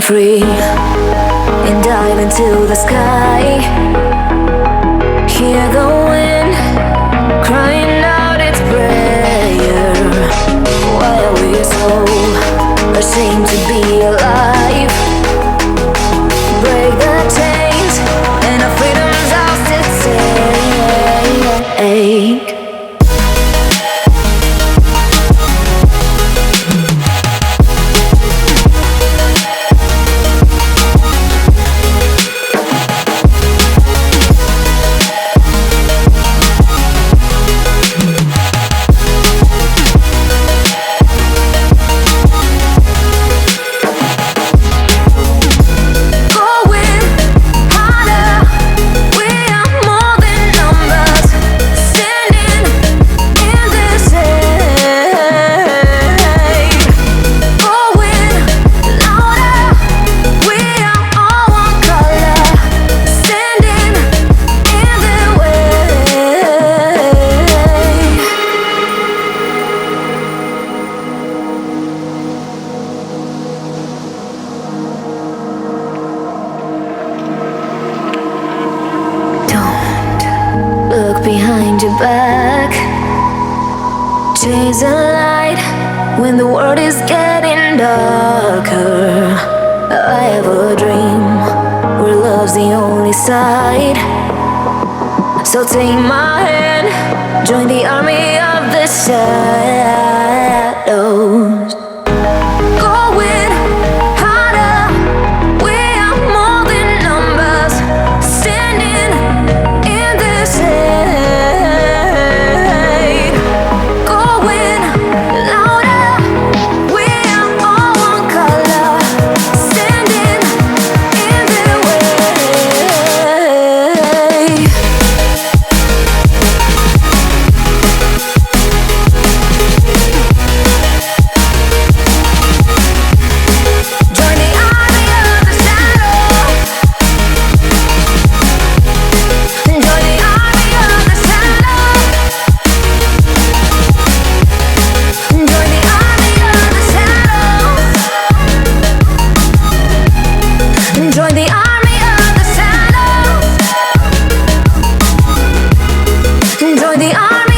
free and dive into the sky. Hear the wind crying out its prayer. Why are we so ashamed to be alive? Break the chains and our freedom's ours to take. Behind your back, chase a light when the world is getting darker. I have a dream where love's the only side. So take my hand, join the army of the shadows. Going harder, we are more than numbers, standing in this shade. Going louder, we are all one color, standing in the way. Join the army of the shadow. Join the army of the shadow. Join the army of the shadow. Join the army of the shadow. Join the army.